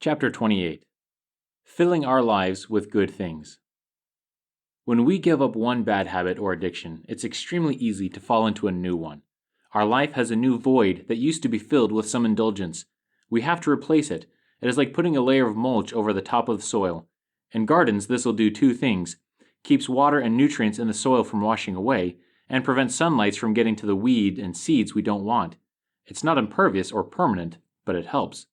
Chapter 28. Filling Our Lives with Good Things. When we give up one bad habit or addiction, it's extremely easy to fall into a new one. Our life has a new void that used to be filled with some indulgence. We have to replace it. It is like putting a layer of mulch over the top of the soil. In gardens, this will do two things: keeps water and nutrients in the soil from washing away, and prevents sunlight from getting to the weed and seeds we don't want. It's not impervious or permanent, but it helps.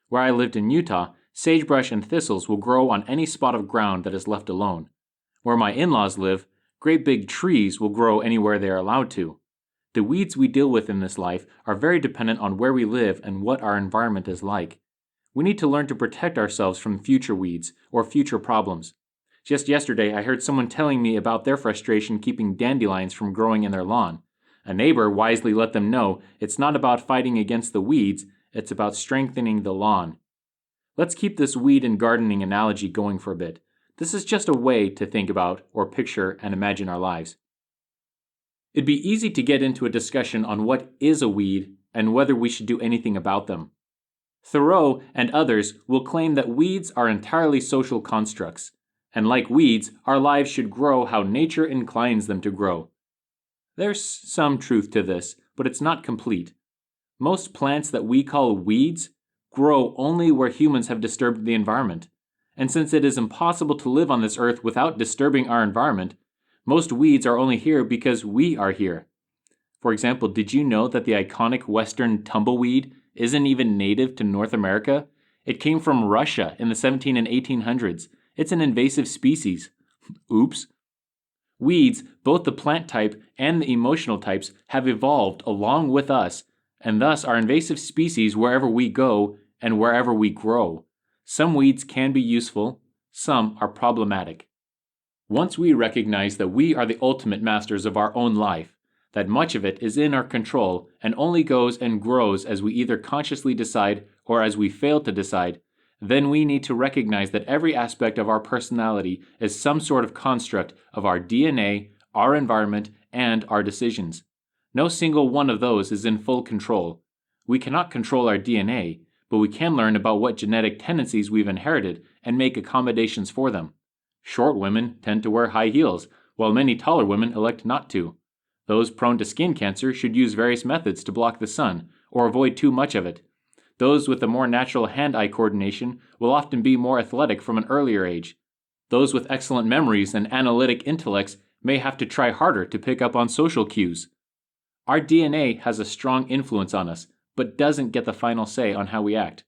Where I lived in Utah, sagebrush and thistles will grow on any spot of ground that is left alone. Where my in-laws live, great big trees will grow anywhere they are allowed to. The weeds we deal with in this life are very dependent on where we live and what our environment is like. We need to learn to protect ourselves from future weeds or future problems. Just yesterday, I heard someone telling me about their frustration keeping dandelions from growing in their lawn. A neighbor wisely let them know it's not about fighting against the weeds, it's about strengthening the lawn. Let's keep this weed and gardening analogy going for a bit. This is just a way to think about or picture and imagine our lives. It'd be easy to get into a discussion on what is a weed and whether we should do anything about them. Thoreau and others will claim that weeds are entirely social constructs, and like weeds, our lives should grow how nature inclines them to grow. There's some truth to this, but it's not complete. Most plants that we call weeds grow only where humans have disturbed the environment. And since it is impossible to live on this earth without disturbing our environment, most weeds are only here because we are here. For example, did you know that the iconic Western tumbleweed isn't even native to North America? It came from Russia in the 1700s and 1800s. It's an invasive species. Oops. Weeds, both the plant type and the emotional types, have evolved along with us, and thus are invasive species wherever we go and wherever we grow. Some weeds can be useful, some are problematic. Once we recognize that we are the ultimate masters of our own life, that much of it is in our control and only goes and grows as we either consciously decide or as we fail to decide, then we need to recognize that every aspect of our personality is some sort of construct of our DNA, our environment, and our decisions. No single one of those is in full control. We cannot control our DNA, but we can learn about what genetic tendencies we've inherited and make accommodations for them. Short women tend to wear high heels, while many taller women elect not to. Those prone to skin cancer should use various methods to block the sun, or avoid too much of it. Those with a more natural hand-eye coordination will often be more athletic from an earlier age. Those with excellent memories and analytic intellects may have to try harder to pick up on social cues. Our DNA has a strong influence on us, but doesn't get the final say on how we act.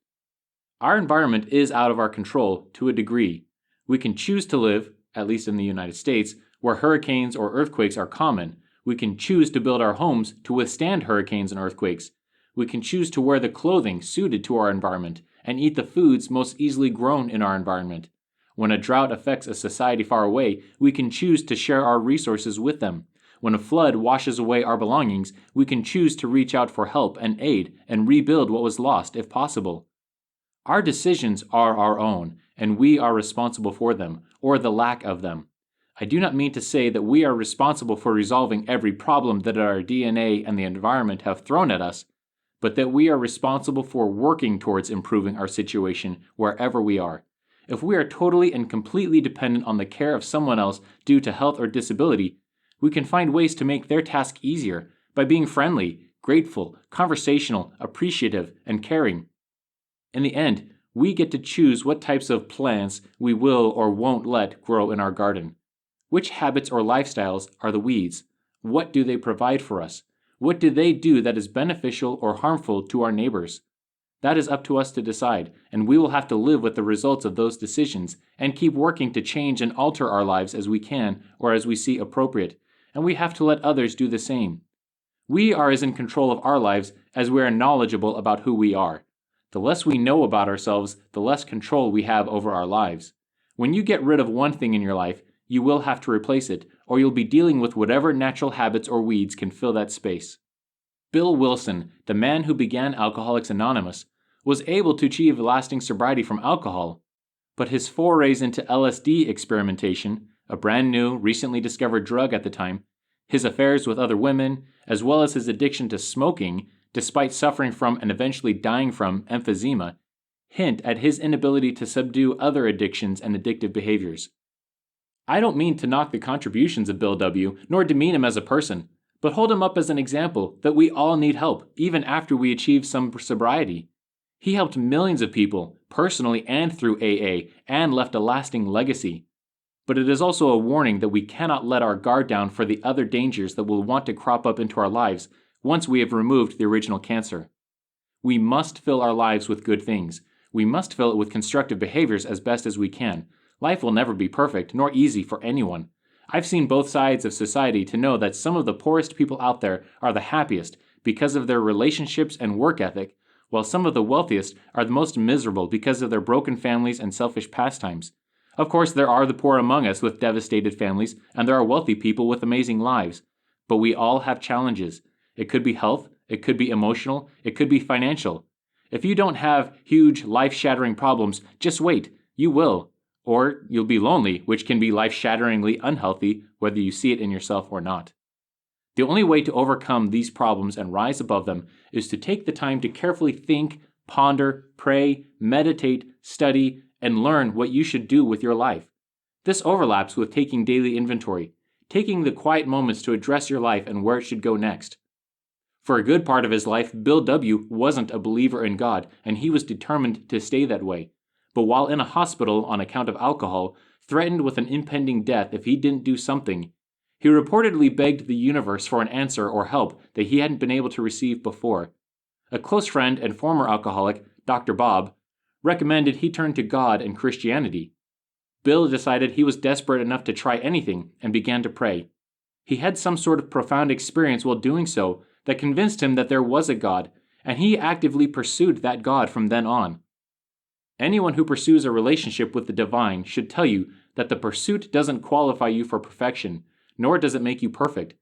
Our environment is out of our control to a degree. We can choose to live, at least in the United States, where hurricanes or earthquakes are common. We can choose to build our homes to withstand hurricanes and earthquakes. We can choose to wear the clothing suited to our environment and eat the foods most easily grown in our environment. When a drought affects a society far away, we can choose to share our resources with them. When a flood washes away our belongings, we can choose to reach out for help and aid and rebuild what was lost if possible. Our decisions are our own, and we are responsible for them, or the lack of them. I do not mean to say that we are responsible for resolving every problem that our DNA and the environment have thrown at us, but that we are responsible for working towards improving our situation wherever we are. If we are totally and completely dependent on the care of someone else due to health or disability, we can find ways to make their task easier by being friendly, grateful, conversational, appreciative, and caring. In the end, we get to choose what types of plants we will or won't let grow in our garden. Which habits or lifestyles are the weeds? What do they provide for us? What do they do that is beneficial or harmful to our neighbors? That is up to us to decide, and we will have to live with the results of those decisions and keep working to change and alter our lives as we can or as we see appropriate, and we have to let others do the same. We are as in control of our lives as we are knowledgeable about who we are. The less we know about ourselves, the less control we have over our lives. When you get rid of one thing in your life, you will have to replace it, or you'll be dealing with whatever natural habits or weeds can fill that space. Bill Wilson, the man who began Alcoholics Anonymous, was able to achieve lasting sobriety from alcohol, but his forays into LSD experimentation, a brand new, recently discovered drug at the time, his affairs with other women, as well as his addiction to smoking, despite suffering from and eventually dying from emphysema, hint at his inability to subdue other addictions and addictive behaviors. I don't mean to knock the contributions of Bill W., nor demean him as a person, but hold him up as an example that we all need help, even after we achieve some sobriety. He helped millions of people, personally and through AA, and left a lasting legacy. But it is also a warning that we cannot let our guard down for the other dangers that will want to crop up into our lives once we have removed the original cancer. We must fill our lives with good things. We must fill it with constructive behaviors as best as we can. Life will never be perfect, nor easy for anyone. I've seen both sides of society to know that some of the poorest people out there are the happiest because of their relationships and work ethic, while some of the wealthiest are the most miserable because of their broken families and selfish pastimes. Of course, there are the poor among us with devastated families, and there are wealthy people with amazing lives. But we all have challenges. It could be health, it could be emotional, it could be financial. If you don't have huge, life-shattering problems, just wait. You will. Or you'll be lonely, which can be life-shatteringly unhealthy, whether you see it in yourself or not. The only way to overcome these problems and rise above them is to take the time to carefully think, ponder, pray, meditate, study, and learn what you should do with your life. This overlaps with taking daily inventory, taking the quiet moments to address your life and where it should go next. For a good part of his life, Bill W. wasn't a believer in God, and he was determined to stay that way. But while in a hospital on account of alcohol, threatened with an impending death if he didn't do something, he reportedly begged the universe for an answer or help that he hadn't been able to receive before. A close friend and former alcoholic, Dr. Bob, recommended he turn to God and Christianity. Bill decided he was desperate enough to try anything and began to pray. He had some sort of profound experience while doing so that convinced him that there was a God, and he actively pursued that God from then on. Anyone who pursues a relationship with the divine should tell you that the pursuit doesn't qualify you for perfection, nor does it make you perfect,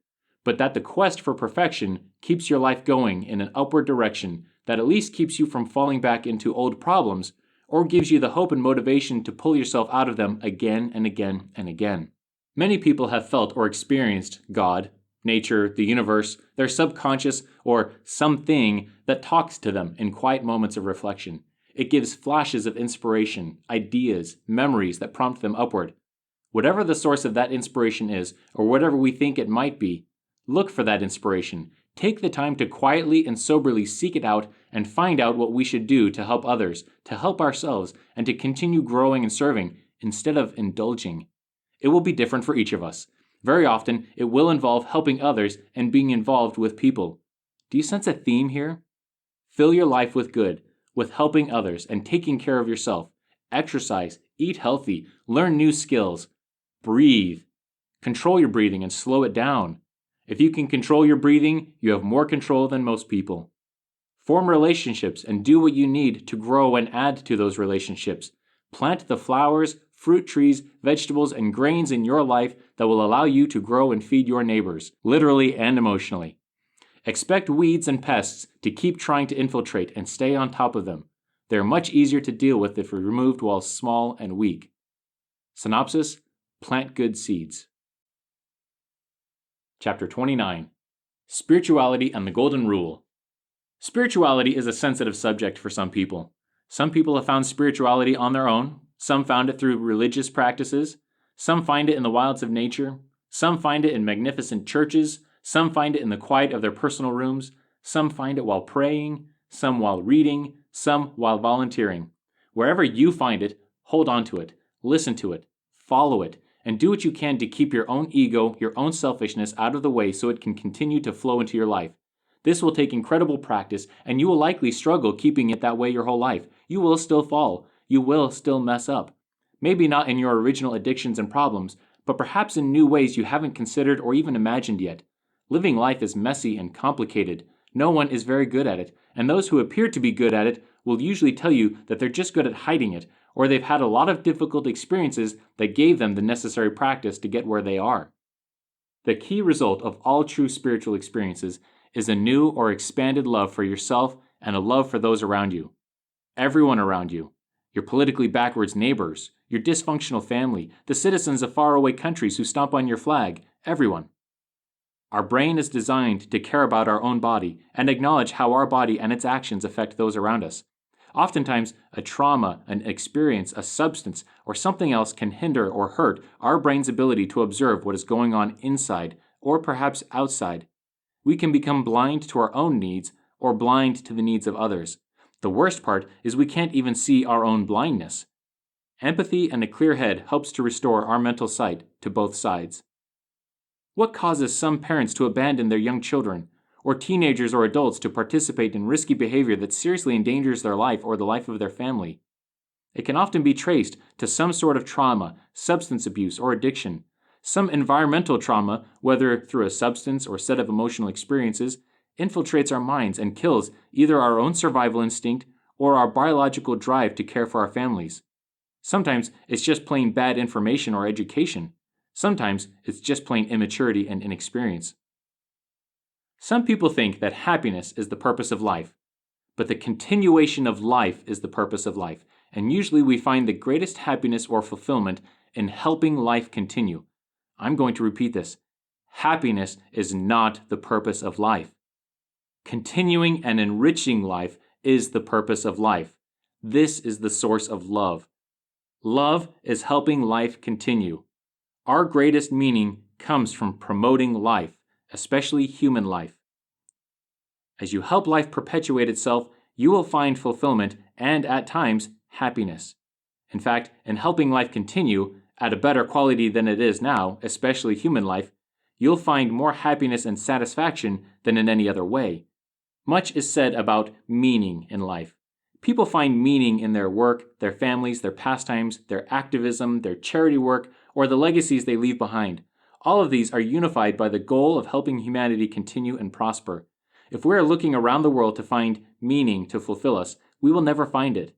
but that the quest for perfection keeps your life going in an upward direction that at least keeps you from falling back into old problems, or gives you the hope and motivation to pull yourself out of them again and again and again. Many people have felt or experienced God, nature, the universe, their subconscious, or something that talks to them in quiet moments of reflection. It gives flashes of inspiration, ideas, memories that prompt them upward. Whatever the source of that inspiration is, or whatever we think it might be, look for that inspiration. Take the time to quietly and soberly seek it out and find out what we should do to help others, to help ourselves, and to continue growing and serving instead of indulging. It will be different for each of us. Very often, it will involve helping others and being involved with people. Do you sense a theme here? Fill your life with good, with helping others and taking care of yourself. Exercise, eat healthy, learn new skills. Breathe. Control your breathing and slow it down. If you can control your breathing, you have more control than most people. Form relationships and do what you need to grow and add to those relationships. Plant the flowers, fruit trees, vegetables, and grains in your life that will allow you to grow and feed your neighbors, literally and emotionally. Expect weeds and pests to keep trying to infiltrate and stay on top of them. They are much easier to deal with if removed while small and weak. Synopsis: plant good seeds. Chapter 29. Spirituality and the Golden Rule. Spirituality is a sensitive subject for some people. Some people have found spirituality on their own. Some found it through religious practices. Some find it in the wilds of nature. Some find it in magnificent churches. Some find it in the quiet of their personal rooms. Some find it while praying. Some while reading. Some while volunteering. Wherever you find it, hold on to it. Listen to it. Follow it. And do what you can to keep your own ego, your own selfishness out of the way so it can continue to flow into your life. This will take incredible practice, and you will likely struggle keeping it that way your whole life. You will still fall. You will still mess up. Maybe not in your original addictions and problems, but perhaps in new ways you haven't considered or even imagined yet. Living life is messy and complicated. No one is very good at it, and those who appear to be good at it will usually tell you that they're just good at hiding it, or they've had a lot of difficult experiences that gave them the necessary practice to get where they are. The key result of all true spiritual experiences is a new or expanded love for yourself and a love for those around you. Everyone around you. Your politically backwards neighbors, your dysfunctional family, the citizens of faraway countries who stomp on your flag, everyone. Our brain is designed to care about our own body and acknowledge how our body and its actions affect those around us. Oftentimes, a trauma, an experience, a substance, or something else can hinder or hurt our brain's ability to observe what is going on inside or perhaps outside. We can become blind to our own needs or blind to the needs of others. The worst part is we can't even see our own blindness. Empathy and a clear head helps to restore our mental sight to both sides. What causes some parents to abandon their young children, or teenagers or adults to participate in risky behavior that seriously endangers their life or the life of their family? It can often be traced to some sort of trauma, substance abuse, or addiction. Some environmental trauma, whether through a substance or set of emotional experiences, infiltrates our minds and kills either our own survival instinct or our biological drive to care for our families. Sometimes it's just plain bad information or education. Sometimes it's just plain immaturity and inexperience. Some people think that happiness is the purpose of life, but the continuation of life is the purpose of life, and usually we find the greatest happiness or fulfillment in helping life continue. I'm going to repeat this. Happiness is not the purpose of life. Continuing and enriching life is the purpose of life. This is the source of love. Love is helping life continue. Our greatest meaning comes from promoting life, especially human life. As you help life perpetuate itself, you will find fulfillment and, at times, happiness. In fact, in helping life continue at a better quality than it is now, especially human life, you'll find more happiness and satisfaction than in any other way. Much is said about meaning in life. People find meaning in their work, their families, their pastimes, their activism, their charity work, or the legacies they leave behind. All of these are unified by the goal of helping humanity continue and prosper. If we are looking around the world to find meaning to fulfill us, we will never find it.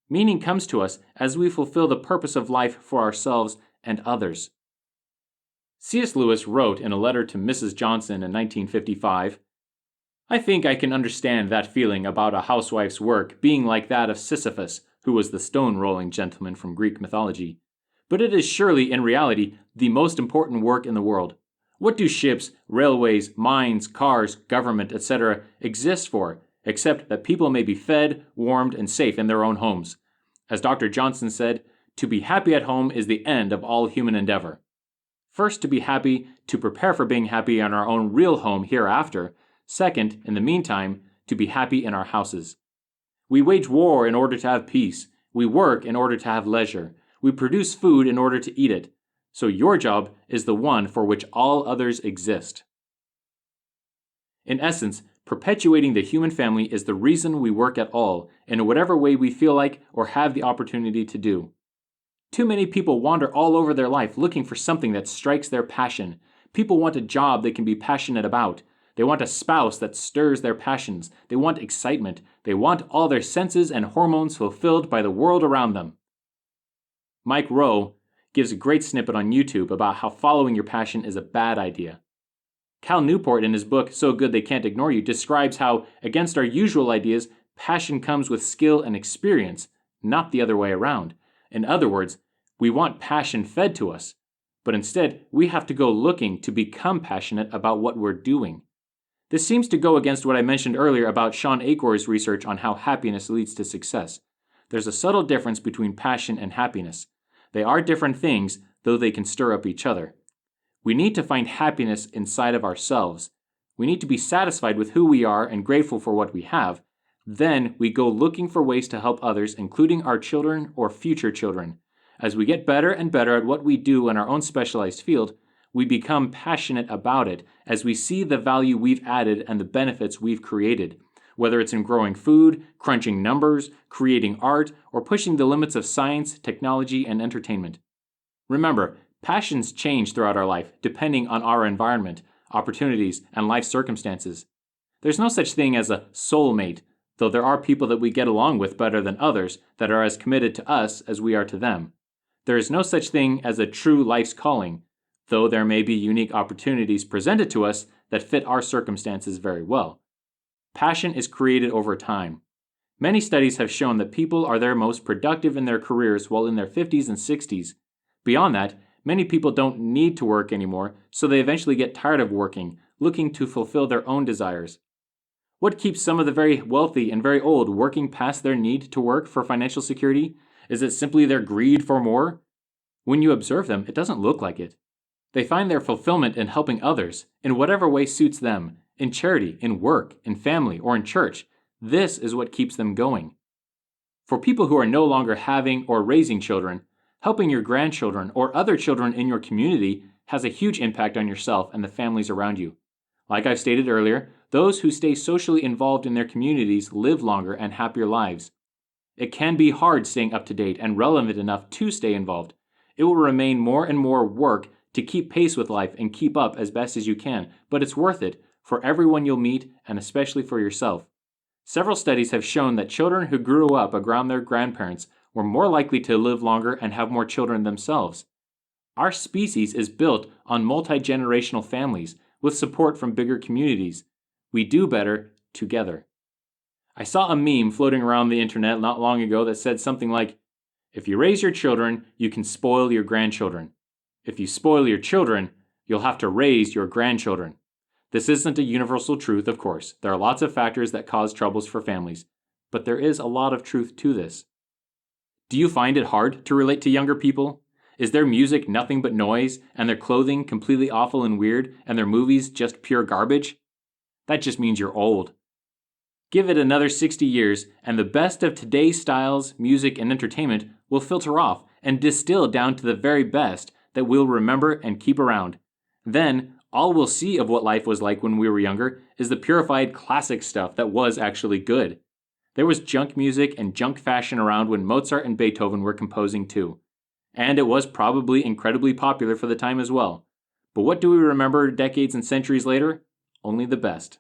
Meaning comes to us as we fulfill the purpose of life for ourselves and others. C.S. Lewis wrote in a letter to Mrs. Johnson in 1955, "I think I can understand that feeling about a housewife's work being like that of Sisyphus, who was the stone-rolling gentleman from Greek mythology. But it is surely, in reality, the most important work in the world. What do ships, railways, mines, cars, government, etc. exist for, except that people may be fed, warmed, and safe in their own homes? As Dr. Johnson said, to be happy at home is the end of all human endeavor. First, to be happy, to prepare for being happy in our own real home hereafter. Second, in the meantime, to be happy in our houses. We wage war in order to have peace. We work in order to have leisure. We produce food in order to eat it. So your job is the one for which all others exist." In essence, perpetuating the human family is the reason we work at all, in whatever way we feel like or have the opportunity to do. Too many people wander all over their life looking for something that strikes their passion. People want a job they can be passionate about. They want a spouse that stirs their passions. They want excitement. They want all their senses and hormones fulfilled by the world around them. Mike Rowe gives a great snippet on YouTube about how following your passion is a bad idea. Cal Newport, in his book So Good They Can't Ignore You, describes how, against our usual ideas, passion comes with skill and experience, not the other way around. In other words, we want passion fed to us, but instead we have to go looking to become passionate about what we're doing. This seems to go against what I mentioned earlier about Sean Acor's research on how happiness leads to success. There's a subtle difference between passion and happiness. They are different things, though they can stir up each other. We need to find happiness inside of ourselves. We need to be satisfied with who we are and grateful for what we have. Then we go looking for ways to help others, including our children or future children. As we get better and better at what we do in our own specialized field, we become passionate about it as we see the value we've added and the benefits we've created, whether it's in growing food, crunching numbers, creating art, or pushing the limits of science, technology, and entertainment. Remember, passions change throughout our life depending on our environment, opportunities, and life circumstances. There's no such thing as a soulmate, though there are people that we get along with better than others that are as committed to us as we are to them. There is no such thing as a true life's calling, though there may be unique opportunities presented to us that fit our circumstances very well. Passion is created over time. Many studies have shown that people are their most productive in their careers while in their 50s and 60s. Beyond that, many people don't need to work anymore, so they eventually get tired of working, looking to fulfill their own desires. What keeps some of the very wealthy and very old working past their need to work for financial security? Is it simply their greed for more? When you observe them, it doesn't look like it. They find their fulfillment in helping others, in whatever way suits them, in charity, in work, in family, or in church. This is what keeps them going. For people who are no longer having or raising children, helping your grandchildren or other children in your community has a huge impact on yourself and the families around you. Like I've stated earlier, those who stay socially involved in their communities live longer and happier lives. It can be hard staying up to date and relevant enough to stay involved. It will remain more and more work to keep pace with life and keep up as best as you can, but it's worth it for everyone you'll meet and especially for yourself. Several studies have shown that children who grew up around their grandparents were more likely to live longer and have more children themselves. Our species is built on multi-generational families with support from bigger communities. We do better together. I saw a meme floating around the internet not long ago that said something like, "If you raise your children, you can spoil your grandchildren. If you spoil your children, you'll have to raise your grandchildren." This isn't a universal truth, of course. There are lots of factors that cause troubles for families, but there is a lot of truth to this. Do you find it hard to relate to younger people? Is their music nothing but noise, and their clothing completely awful and weird, and their movies just pure garbage? That just means you're old. Give it another 60 years, and the best of today's styles, music, and entertainment will filter off and distill down to the very best that we'll remember and keep around. Then, all we'll see of what life was like when we were younger is the purified classic stuff that was actually good. There was junk music and junk fashion around when Mozart and Beethoven were composing too. And it was probably incredibly popular for the time as well. But what do we remember decades and centuries later? Only the best.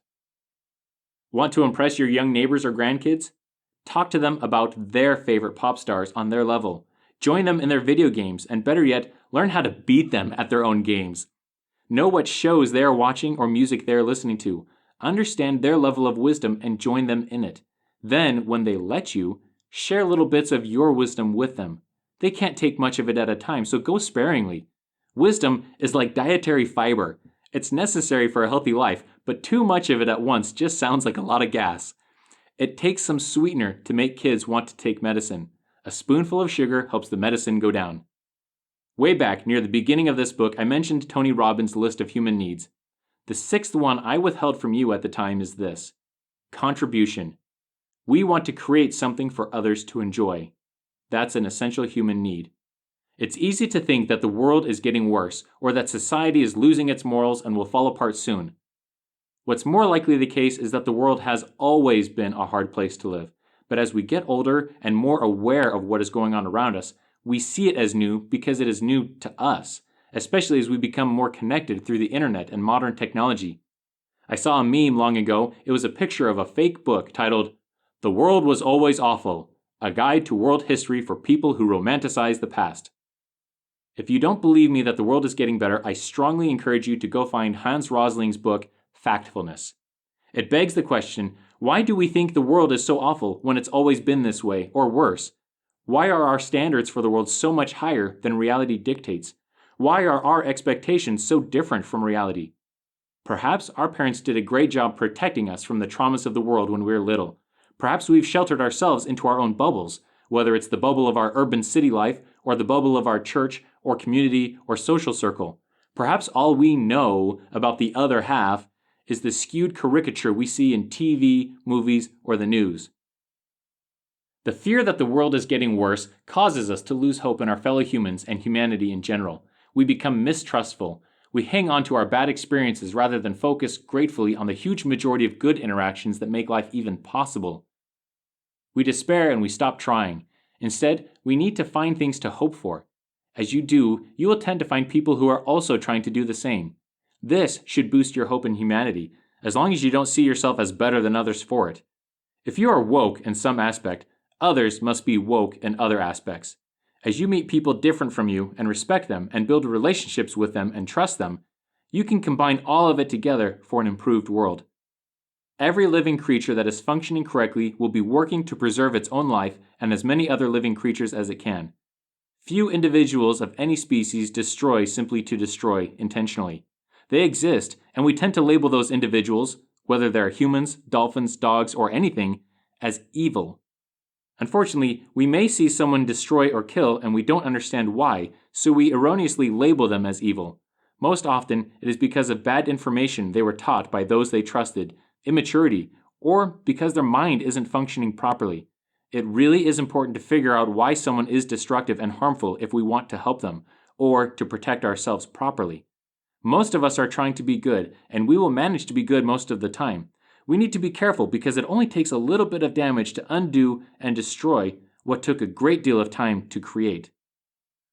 Want to impress your young neighbors or grandkids? Talk to them about their favorite pop stars on their level. Join them in their video games, and better yet, learn how to beat them at their own games. Know what shows they are watching or music they are listening to. Understand their level of wisdom and join them in it. Then, when they let you, share little bits of your wisdom with them. They can't take much of it at a time, so go sparingly. Wisdom is like dietary fiber. It's necessary for a healthy life, but too much of it at once just sounds like a lot of gas. It takes some sweetener to make kids want to take medicine. A spoonful of sugar helps the medicine go down. Way back near the beginning of this book, I mentioned Tony Robbins' list of human needs. The sixth one I withheld from you at the time is this: contribution. We want to create something for others to enjoy. That's an essential human need. It's easy to think that the world is getting worse, or that society is losing its morals and will fall apart soon. What's more likely the case is that the world has always been a hard place to live, but as we get older and more aware of what is going on around us, we see it as new because it is new to us, especially as we become more connected through the internet and modern technology. I saw a meme long ago. It was a picture of a fake book titled, "The World Was Always Awful, a Guide to World History for People Who Romanticize the Past." If you don't believe me that the world is getting better, I strongly encourage you to go find Hans Rosling's book, Factfulness. It begs the question, why do we think the world is so awful when it's always been this way, or worse? Why are our standards for the world so much higher than reality dictates? Why are our expectations so different from reality? Perhaps our parents did a great job protecting us from the traumas of the world when we were little. Perhaps we've sheltered ourselves into our own bubbles, whether it's the bubble of our urban city life or the bubble of our church or community or social circle. Perhaps all we know about the other half is the skewed caricature we see in TV, movies, or the news. The fear that the world is getting worse causes us to lose hope in our fellow humans and humanity in general. We become mistrustful. We hang on to our bad experiences rather than focus gratefully on the huge majority of good interactions that make life even possible. We despair and we stop trying. Instead, we need to find things to hope for. As you do, you will tend to find people who are also trying to do the same. This should boost your hope in humanity, as long as you don't see yourself as better than others for it. If you are woke in some aspect, others must be woke in other aspects. As you meet people different from you and respect them and build relationships with them and trust them, you can combine all of it together for an improved world. Every living creature that is functioning correctly will be working to preserve its own life and as many other living creatures as it can. Few individuals of any species destroy simply to destroy intentionally. They exist, and we tend to label those individuals, whether they're humans, dolphins, dogs, or anything, as evil. Unfortunately, we may see someone destroy or kill and we don't understand why, so we erroneously label them as evil. Most often, it is because of bad information they were taught by those they trusted, immaturity, or because their mind isn't functioning properly. It really is important to figure out why someone is destructive and harmful if we want to help them, or to protect ourselves properly. Most of us are trying to be good, and we will manage to be good most of the time. We need to be careful because it only takes a little bit of damage to undo and destroy what took a great deal of time to create.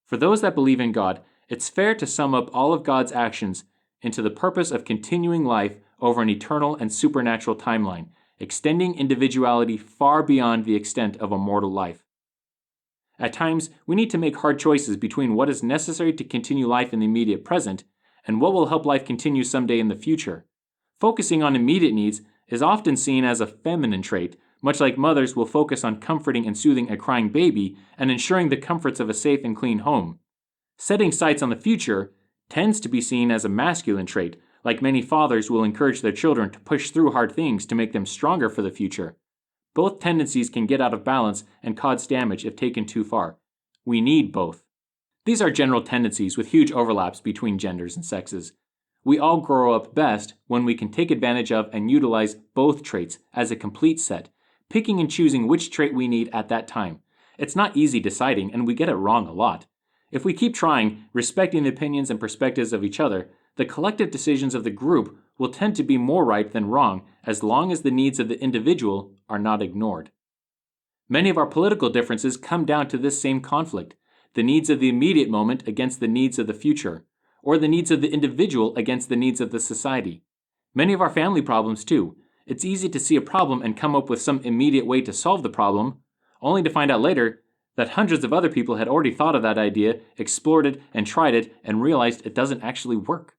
For those that believe in God, it's fair to sum up all of God's actions into the purpose of continuing life over an eternal and supernatural timeline, extending individuality far beyond the extent of a mortal life. At times, we need to make hard choices between what is necessary to continue life in the immediate present and what will help life continue someday in the future. Focusing on immediate needs is often seen as a feminine trait, much like mothers will focus on comforting and soothing a crying baby and ensuring the comforts of a safe and clean home. Setting sights on the future tends to be seen as a masculine trait, like many fathers will encourage their children to push through hard things to make them stronger for the future. Both tendencies can get out of balance and cause damage if taken too far. We need both. These are general tendencies with huge overlaps between genders and sexes. We all grow up best when we can take advantage of and utilize both traits as a complete set, picking and choosing which trait we need at that time. It's not easy deciding, and we get it wrong a lot. If we keep trying, respecting the opinions and perspectives of each other, the collective decisions of the group will tend to be more right than wrong as long as the needs of the individual are not ignored. Many of our political differences come down to this same conflict, the needs of the immediate moment against the needs of the future, or the needs of the individual against the needs of the society. Many of our family problems too. It's easy to see a problem and come up with some immediate way to solve the problem, only to find out later that hundreds of other people had already thought of that idea, explored it, and tried it, and realized it doesn't actually work.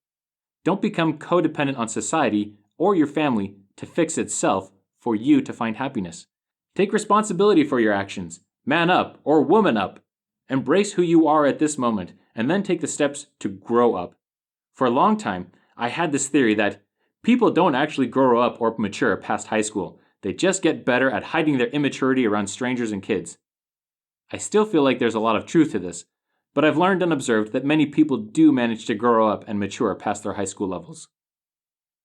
Don't become codependent on society or your family to fix itself for you to find happiness. Take responsibility for your actions. Man up or woman up. Embrace who you are at this moment, and then take the steps to grow up. For a long time, I had this theory that people don't actually grow up or mature past high school. They just get better at hiding their immaturity around strangers and kids. I still feel like there's a lot of truth to this, but I've learned and observed that many people do manage to grow up and mature past their high school levels.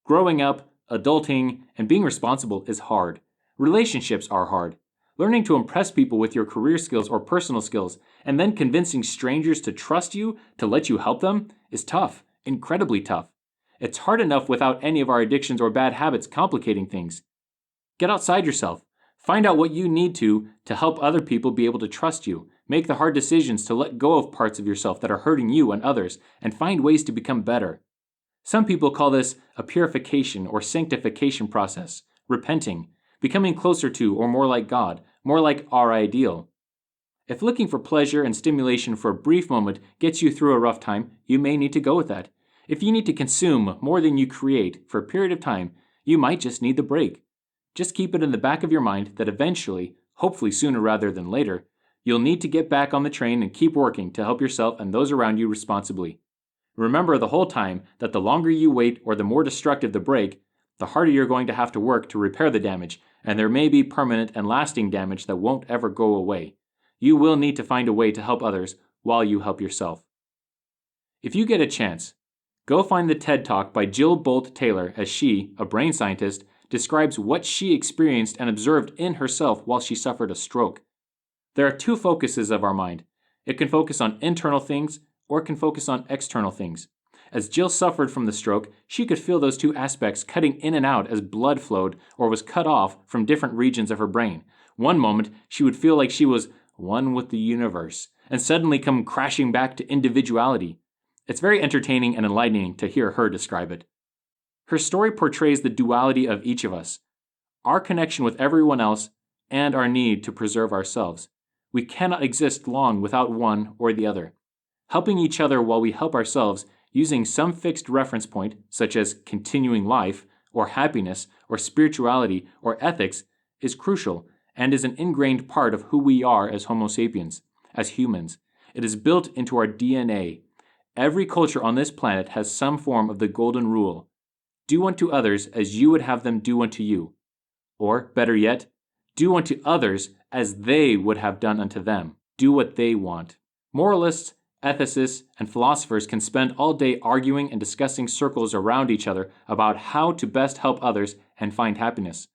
Growing up, adulting, and being responsible is hard. Relationships are hard. Learning to impress people with your career skills or personal skills, and then convincing strangers to trust you, to let you help them, is tough, incredibly tough. It's hard enough without any of our addictions or bad habits complicating things. Get outside yourself. Find out what you need to help other people be able to trust you. Make the hard decisions to let go of parts of yourself that are hurting you and others, and find ways to become better. Some people call this a purification or sanctification process, repenting, becoming closer to or more like God, more like our ideal. If looking for pleasure and stimulation for a brief moment gets you through a rough time, you may need to go with that. If you need to consume more than you create for a period of time, you might just need the break. Just keep it in the back of your mind that eventually, hopefully sooner rather than later, you'll need to get back on the train and keep working to help yourself and those around you responsibly. Remember the whole time that the longer you wait or the more destructive the break, the harder you're going to have to work to repair the damage, and there may be permanent and lasting damage that won't ever go away. You will need to find a way to help others while you help yourself. If you get a chance, go find the TED Talk by Jill Bolt Taylor as she, a brain scientist, describes what she experienced and observed in herself while she suffered a stroke. There are two focuses of our mind. It can focus on internal things or it can focus on external things. As Jill suffered from the stroke, she could feel those two aspects cutting in and out as blood flowed or was cut off from different regions of her brain. One moment, she would feel like she was one with the universe, and suddenly come crashing back to individuality. It's very entertaining and enlightening to hear her describe it. Her story portrays the duality of each of us, our connection with everyone else, and our need to preserve ourselves. We cannot exist long without one or the other. Helping each other while we help ourselves using some fixed reference point, such as continuing life, or happiness, or spirituality, or ethics, is crucial and is an ingrained part of who we are as Homo sapiens, as humans. It is built into our DNA. Every culture on this planet has some form of the golden rule. do unto others as you would have them do unto you. Or, better yet, do unto others as they would have done unto them. Do what they want. Moralists, ethicists, and philosophers can spend all day arguing and discussing circles around each other about how to best help others and find happiness.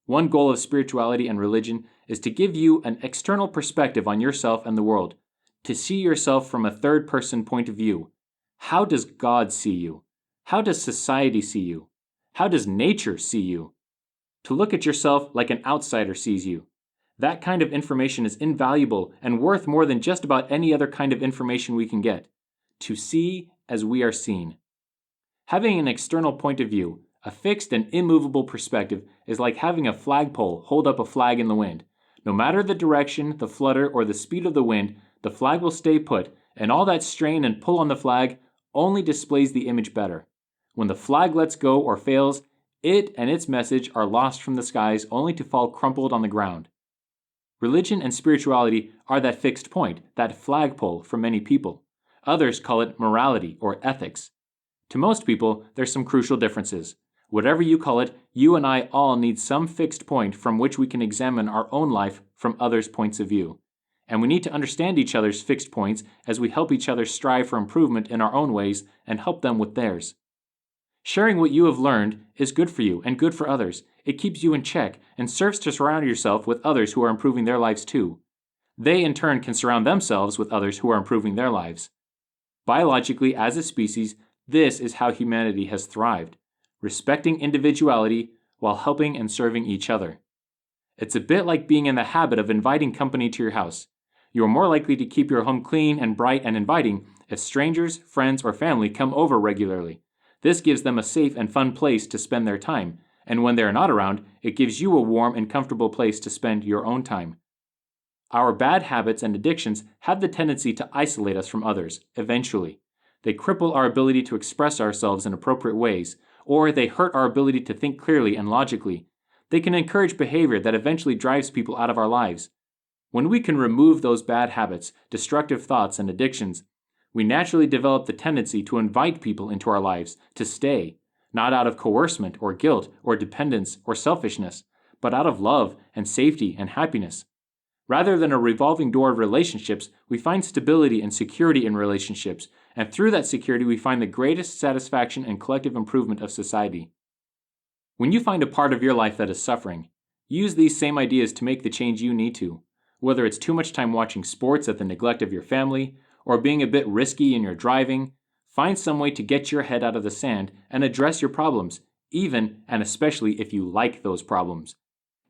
One goal of spirituality and religion is to give you an external perspective on yourself and the world, to see yourself from a third-person point of view. How does God see you? How does society see you? How does nature see you? To look at yourself like an outsider sees you. That kind of information is invaluable and worth more than just about any other kind of information we can get. To see as we are seen. Having an external point of view, a fixed and immovable perspective, is like having a flagpole hold up a flag in the wind. No matter the direction, the flutter, or the speed of the wind, the flag will stay put, and all that strain and pull on the flag only displays the image better. When the flag lets go or fails, it and its message are lost from the skies only to fall crumpled on the ground. Religion and spirituality are that fixed point, that flagpole for many people. Others call it morality or ethics. To most people, there's some crucial differences. Whatever you call it, you and I all need some fixed point from which we can examine our own life from others' points of view. And we need to understand each other's fixed points as we help each other strive for improvement in our own ways and help them with theirs. Sharing what you have learned is good for you and good for others. It keeps you in check and serves to surround yourself with others who are improving their lives too. They in turn can surround themselves with others who are improving their lives. Biologically, as a species, this is how humanity has thrived, respecting individuality while helping and serving each other. It's a bit like being in the habit of inviting company to your house. You are more likely to keep your home clean and bright and inviting if strangers, friends, or family come over regularly. This gives them a safe and fun place to spend their time, and when they are not around, it gives you a warm and comfortable place to spend your own time. Our bad habits and addictions have the tendency to isolate us from others, eventually. They cripple our ability to express ourselves in appropriate ways, or they hurt our ability to think clearly and logically. They can encourage behavior that eventually drives people out of our lives. When we can remove those bad habits, destructive thoughts, and addictions, we naturally develop the tendency to invite people into our lives, to stay, not out of coercement or guilt or dependence or selfishness, but out of love and safety and happiness. Rather than a revolving door of relationships, we find stability and security in relationships, and through that security we find the greatest satisfaction and collective improvement of society. When you find a part of your life that is suffering, use these same ideas to make the change you need to. Whether it's too much time watching sports at the neglect of your family, or being a bit risky in your driving, find some way to get your head out of the sand and address your problems, even and especially if you like those problems.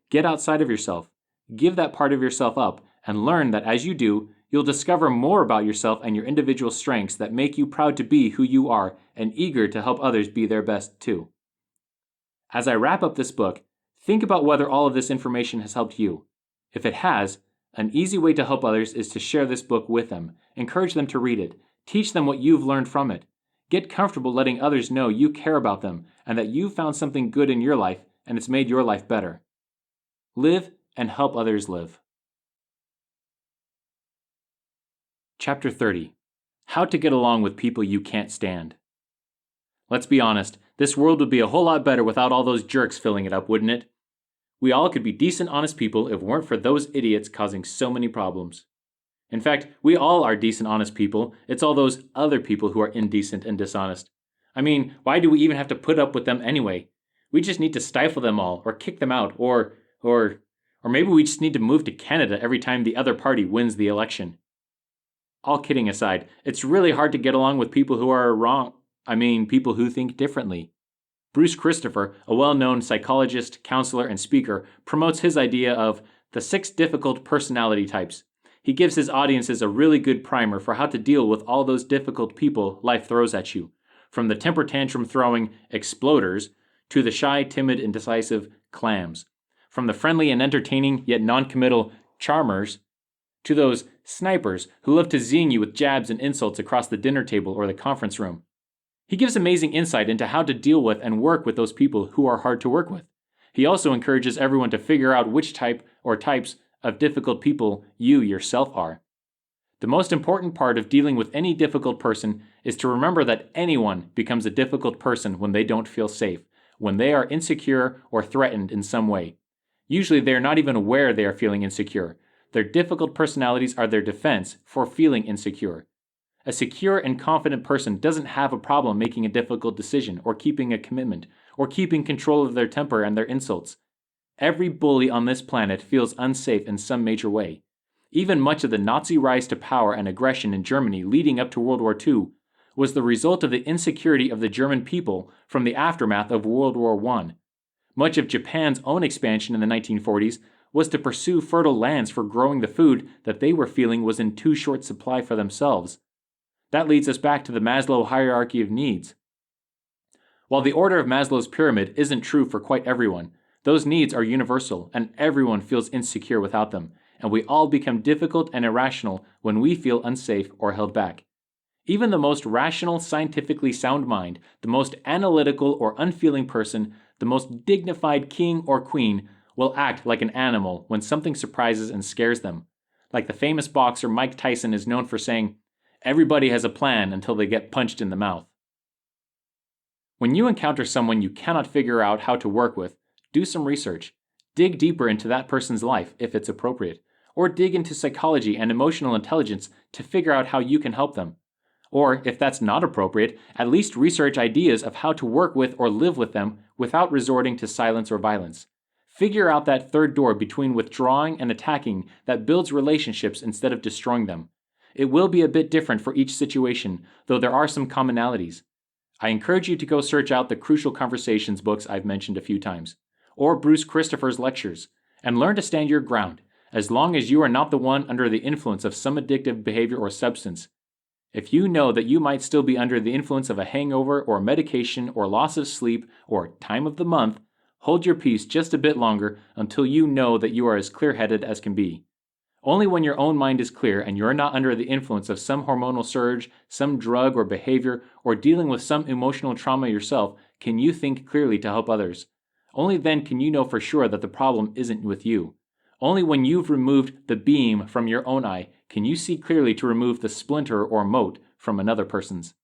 Get outside of yourself, give that part of yourself up, and learn that as you do, you'll discover more about yourself and your individual strengths that make you proud to be who you are and eager to help others be their best too. As I wrap up this book, think about whether all of this information has helped you. If it has, an easy way to help others is to share this book with them, encourage them to read it, teach them what you've learned from it. Get comfortable letting others know you care about them and that you've found something good in your life and it's made your life better. Live and help others live. Chapter 30. How to get along with people you can't stand. Let's be honest, this world would be a whole lot better without all those jerks filling it up, wouldn't it? We all could be decent, honest people if it weren't for those idiots causing so many problems. In fact, we all are decent, honest people. It's all those other people who are indecent and dishonest. I mean, why do we even have to put up with them anyway? We just need to stifle them all, or kick them out, or maybe we just need to move to Canada every time the other party wins the election. All kidding aside, it's really hard to get along with people who are wrong. People who think differently. Bruce Christopher, a well-known psychologist, counselor, and speaker, promotes his idea of the 6 difficult personality types. He gives his audiences a really good primer for how to deal with all those difficult people life throws at you, from the temper tantrum throwing exploders to the shy, timid, indecisive clams, from the friendly and entertaining yet non-committal charmers to those snipers who love to zing you with jabs and insults across the dinner table or the conference room. He gives amazing insight into how to deal with and work with those people who are hard to work with. He also encourages everyone to figure out which type or types of difficult people you yourself are. The most important part of dealing with any difficult person is to remember that anyone becomes a difficult person when they don't feel safe, when they are insecure or threatened in some way. Usually they are not even aware they are feeling insecure. Their difficult personalities are their defense for feeling insecure. A secure and confident person doesn't have a problem making a difficult decision or keeping a commitment or keeping control of their temper and their insults. Every bully on this planet feels unsafe in some major way. Even much of the Nazi rise to power and aggression in Germany leading up to World War II was the result of the insecurity of the German people from the aftermath of World War I. Much of Japan's own expansion in the 1940s was to pursue fertile lands for growing the food that they were feeling was in too short supply for themselves. That leads us back to the Maslow hierarchy of needs. While the order of Maslow's pyramid isn't true for quite everyone, those needs are universal and everyone feels insecure without them, and we all become difficult and irrational when we feel unsafe or held back. Even the most rational, scientifically sound mind, the most analytical or unfeeling person, the most dignified king or queen will act like an animal when something surprises and scares them. Like the famous boxer Mike Tyson is known for saying, "Everybody has a plan until they get punched in the mouth." When you encounter someone you cannot figure out how to work with, do some research. Dig deeper into that person's life if it's appropriate, or dig into psychology and emotional intelligence to figure out how you can help them. Or, if that's not appropriate, at least research ideas of how to work with or live with them without resorting to silence or violence. Figure out that third door between withdrawing and attacking that builds relationships instead of destroying them. It will be a bit different for each situation, though there are some commonalities. I encourage you to go search out the Crucial Conversations books I've mentioned a few times, or Bruce Christopher's lectures, and learn to stand your ground, as long as you are not the one under the influence of some addictive behavior or substance. If you know that you might still be under the influence of a hangover or medication or loss of sleep or time of the month, hold your peace just a bit longer until you know that you are as clear-headed as can be. Only when your own mind is clear and you're not under the influence of some hormonal surge, some drug or behavior, or dealing with some emotional trauma yourself can you think clearly to help others. Only then can you know for sure that the problem isn't with you. Only when you've removed the beam from your own eye can you see clearly to remove the splinter or mote from another person's.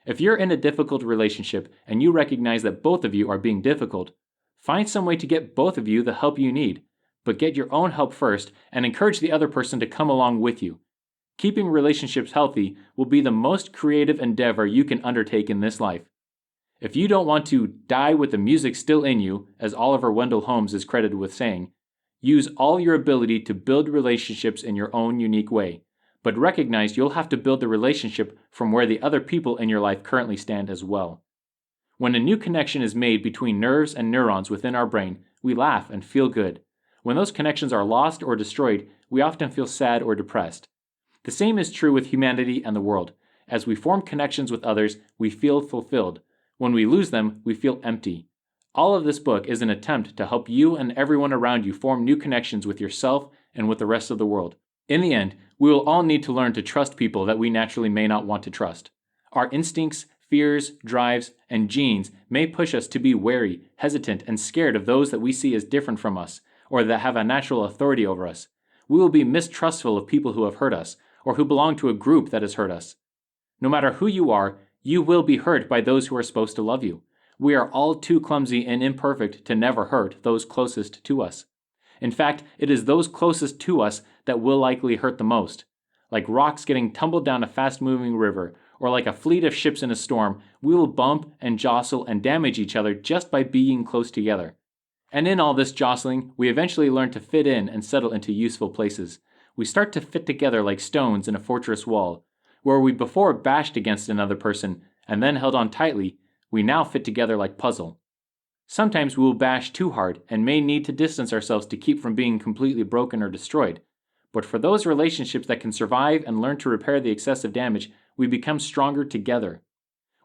If you're in a difficult relationship and you recognize that both of you are being difficult, find some way to get both of you the help you need, but get your own help first and encourage the other person to come along with you. Keeping relationships healthy will be the most creative endeavor you can undertake in this life. If you don't want to die with the music still in you, as Oliver Wendell Holmes is credited with saying, use all your ability to build relationships in your own unique way, but recognize you'll have to build the relationship from where the other people in your life currently stand as well. When a new connection is made between nerves and neurons within our brain, we laugh and feel good. When those connections are lost or destroyed, we often feel sad or depressed. The same is true with humanity and the world. As we form connections with others, we feel fulfilled. When we lose them, we feel empty. All of this book is an attempt to help you and everyone around you form new connections with yourself and with the rest of the world. In the end, we will all need to learn to trust people that we naturally may not want to trust. Our instincts, fears, drives, and genes may push us to be wary, hesitant, and scared of those that we see as different from us, or that have a natural authority over us. We will be mistrustful of people who have hurt us, or who belong to a group that has hurt us. No matter who you are, you will be hurt by those who are supposed to love you. We are all too clumsy and imperfect to never hurt those closest to us. In fact, it is those closest to us that will likely hurt the most. Like rocks getting tumbled down a fast-moving river, or like a fleet of ships in a storm, we will bump and jostle and damage each other just by being close together. And in all this jostling, we eventually learn to fit in and settle into useful places. We start to fit together like stones in a fortress wall. Where we before bashed against another person and then held on tightly, we now fit together like puzzle. Sometimes we will bash too hard and may need to distance ourselves to keep from being completely broken or destroyed. But for those relationships that can survive and learn to repair the excessive damage, we become stronger together.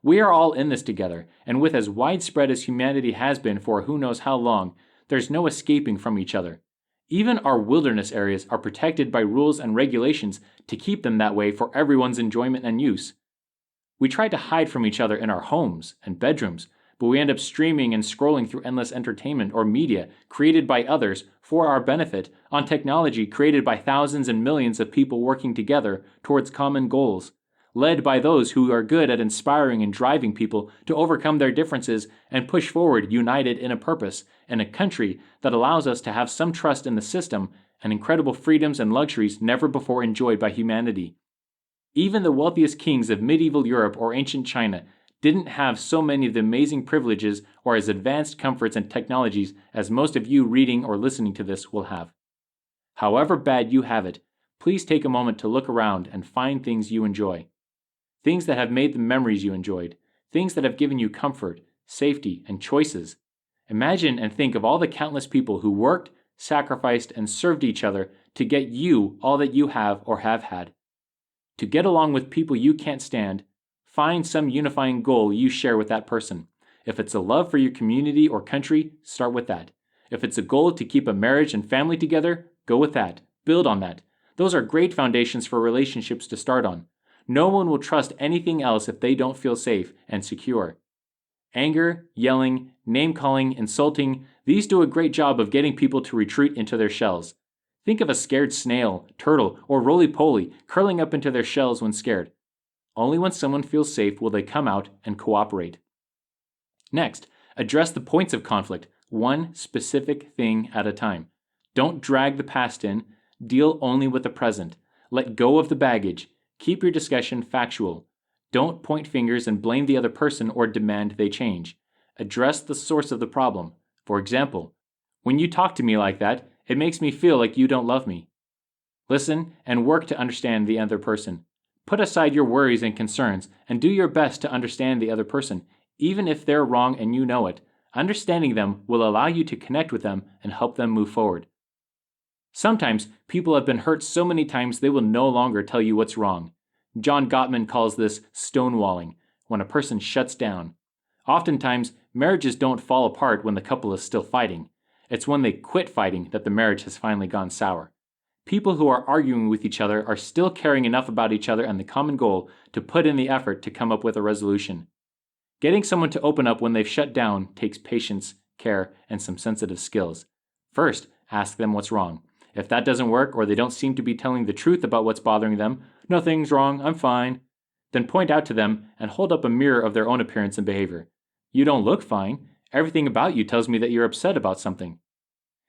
We are all in this together, and with as widespread as humanity has been for who knows how long, there's no escaping from each other. Even our wilderness areas are protected by rules and regulations to keep them that way for everyone's enjoyment and use. We try to hide from each other in our homes and bedrooms, but we end up streaming and scrolling through endless entertainment or media created by others for our benefit on technology created by thousands and millions of people working together towards common goals. led by those who are good at inspiring and driving people to overcome their differences and push forward united in a purpose, and a country that allows us to have some trust in the system and incredible freedoms and luxuries never before enjoyed by humanity. Even the wealthiest kings of medieval Europe or ancient China didn't have so many of the amazing privileges or as advanced comforts and technologies as most of you reading or listening to this will have. However bad you have it, please take a moment to look around and find things you enjoy. Things that have made the memories you enjoyed. Things that have given you comfort, safety, and choices. Imagine and think of all the countless people who worked, sacrificed, and served each other to get you all that you have or have had. To get along with people you can't stand, find some unifying goal you share with that person. If it's a love for your community or country, start with that. If it's a goal to keep a marriage and family together, go with that. Build on that. Those are great foundations for relationships to start on. No one will trust anything else if they don't feel safe and secure. Anger, yelling, name-calling, insulting, these do a great job of getting people to retreat into their shells. Think of a scared snail, turtle, or roly-poly curling up into their shells when scared. Only when someone feels safe will they come out and cooperate. Next, address the points of conflict, one specific thing at a time. Don't drag the past in, deal only with the present. Let go of the baggage. Keep your discussion factual. Don't point fingers and blame the other person or demand they change. Address the source of the problem. For example, when you talk to me like that, it makes me feel like you don't love me. Listen and work to understand the other person. Put aside your worries and concerns and do your best to understand the other person, even if they're wrong and you know it. Understanding them will allow you to connect with them and help them move forward. Sometimes people have been hurt so many times they will no longer tell you what's wrong. John Gottman calls this stonewalling, when a person shuts down. Oftentimes, marriages don't fall apart when the couple is still fighting. It's when they quit fighting that the marriage has finally gone sour. People who are arguing with each other are still caring enough about each other and the common goal to put in the effort to come up with a resolution. Getting someone to open up when they've shut down takes patience, care, and some sensitive skills. First, ask them what's wrong. If that doesn't work or they don't seem to be telling the truth about what's bothering them, nothing's wrong, I'm fine, then point out to them and hold up a mirror of their own appearance and behavior. You don't look fine. Everything about you tells me that you're upset about something.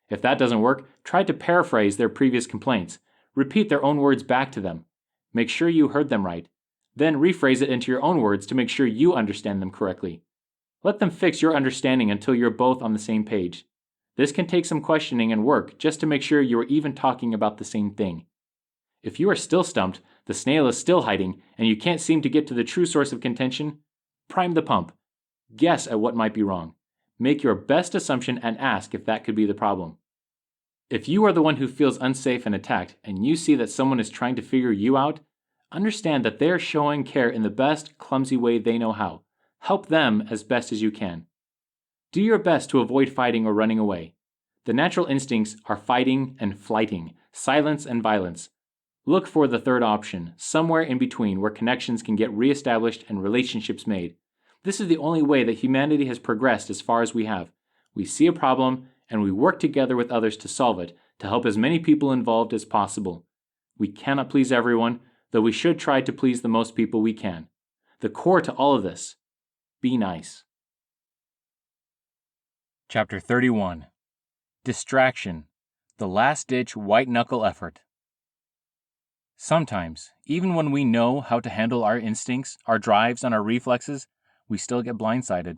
If that doesn't work, try to paraphrase their previous complaints. Repeat their own words back to them. Make sure you heard them right. Then rephrase it into your own words to make sure you understand them correctly. Let them fix your understanding until you're both on the same page. This can take some questioning and work just to make sure you are even talking about the same thing. If you are still stumped, the snail is still hiding, and you can't seem to get to the true source of contention, prime the pump. Guess at what might be wrong. Make your best assumption and ask if that could be the problem. If you are the one who feels unsafe and attacked, and you see that someone is trying to figure you out, understand that they are showing care in the best, clumsy way they know how. Help them as best as you can. Do your best to avoid fighting or running away. The natural instincts are fighting and flighting, silence and violence. Look for the third option, somewhere in between where connections can get reestablished and relationships made. This is the only way that humanity has progressed as far as we have. We see a problem, and we work together with others to solve it, to help as many people involved as possible. We cannot please everyone, though we should try to please the most people we can. The core to all of this: be nice. Chapter 31. Distraction, the last-ditch white-knuckle effort. Sometimes, even when we know how to handle our instincts, our drives, and our reflexes, we still get blindsided.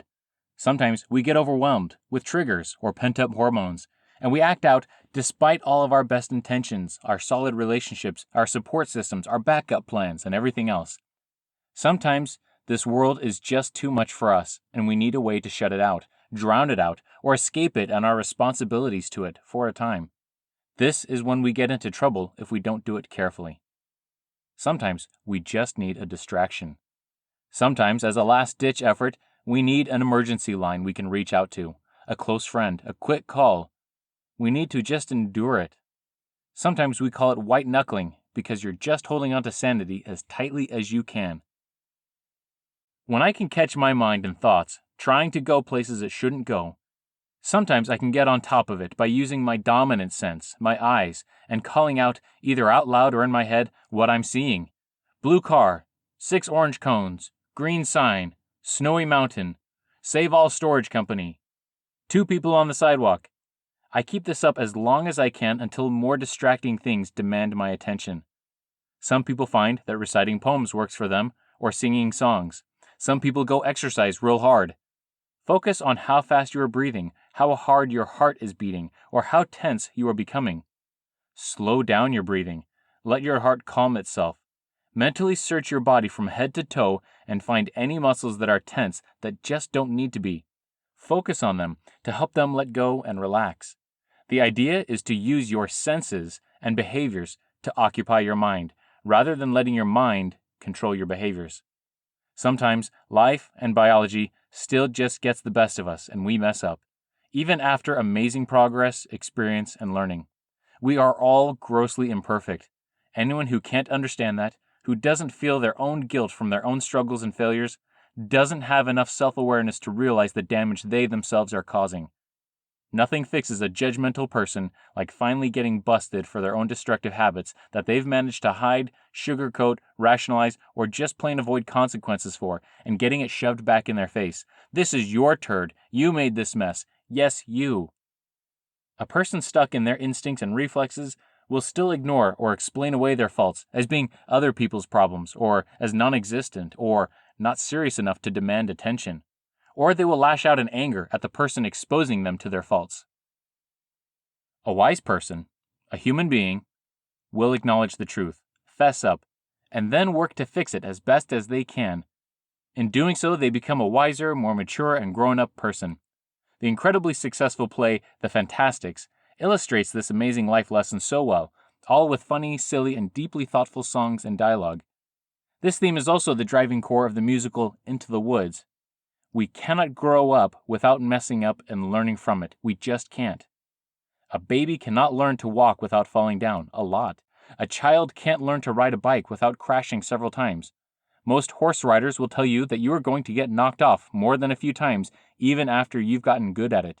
Sometimes we get overwhelmed with triggers or pent-up hormones, and we act out despite all of our best intentions, our solid relationships, our support systems, our backup plans, and everything else. Sometimes this world is just too much for us, and we need a way to shut it out, drown it out, or escape it and our responsibilities to it for a time. This is when we get into trouble if we don't do it carefully. Sometimes we just need a distraction. Sometimes, as a last-ditch effort, we need an emergency line we can reach out to, a close friend, a quick call. We need to just endure it. Sometimes we call it white-knuckling because you're just holding on to sanity as tightly as you can. When I can catch my mind and thoughts, trying to go places it shouldn't go, sometimes I can get on top of it by using my dominant sense, my eyes, and calling out, either out loud or in my head, what I'm seeing. Blue car, 6 orange cones, green sign, snowy mountain, save all storage company, 2 people on the sidewalk. I keep this up as long as I can until more distracting things demand my attention. Some people find that reciting poems works for them, or singing songs. Some people go exercise real hard. Focus on how fast you are breathing, how hard your heart is beating, or how tense you are becoming. Slow down your breathing. Let your heart calm itself. Mentally search your body from head to toe and find any muscles that are tense that just don't need to be. Focus on them to help them let go and relax. The idea is to use your senses and behaviors to occupy your mind, rather than letting your mind control your behaviors. Sometimes life and biology still just gets the best of us and we mess up, even after amazing progress, experience, and learning. We are all grossly imperfect. Anyone who can't understand that, who doesn't feel their own guilt from their own struggles and failures, doesn't have enough self-awareness to realize the damage they themselves are causing. Nothing fixes a judgmental person like finally getting busted for their own destructive habits that they've managed to hide, sugarcoat, rationalize, or just plain avoid consequences for, and getting it shoved back in their face. This is your turd. You made this mess. Yes, you. A person stuck in their instincts and reflexes will still ignore or explain away their faults as being other people's problems, or as non-existent, or not serious enough to demand attention. Or they will lash out in anger at the person exposing them to their faults. A wise person, a human being, will acknowledge the truth, fess up, and then work to fix it as best as they can. In doing so, they become a wiser, more mature, and grown-up person. The incredibly successful play The Fantastics illustrates this amazing life lesson so well, all with funny, silly, and deeply thoughtful songs and dialogue. This theme is also the driving core of the musical Into the Woods. We cannot grow up without messing up and learning from it. We just can't. A baby cannot learn to walk without falling down, a lot. A child can't learn to ride a bike without crashing several times. Most horse riders will tell you that you are going to get knocked off more than a few times, even after you've gotten good at it.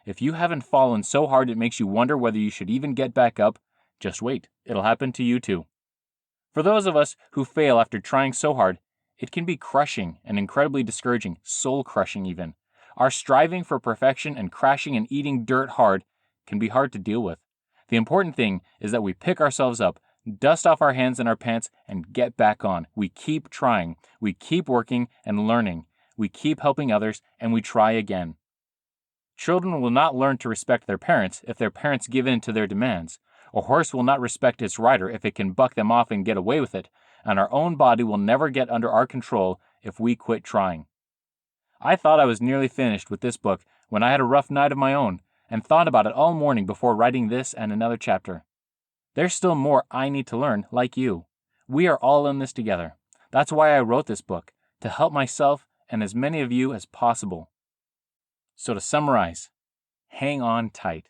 If you haven't fallen so hard it makes you wonder whether you should even get back up, just wait, it'll happen to you too. For those of us who fail after trying so hard, it can be crushing and incredibly discouraging, soul-crushing even. Our striving for perfection and crashing and eating dirt hard can be hard to deal with. The important thing is that we pick ourselves up, dust off our hands and our pants, and get back on. We keep trying. We keep working and learning. We keep helping others, and we try again. Children will not learn to respect their parents if their parents give in to their demands. A horse will not respect its rider if it can buck them off and get away with it, and our own body will never get under our control if we quit trying. I thought I was nearly finished with this book when I had a rough night of my own, and thought about it all morning before writing this and another chapter. There's still more I need to learn, like you. We are all in this together. That's why I wrote this book, to help myself and as many of you as possible. So to summarize, hang on tight.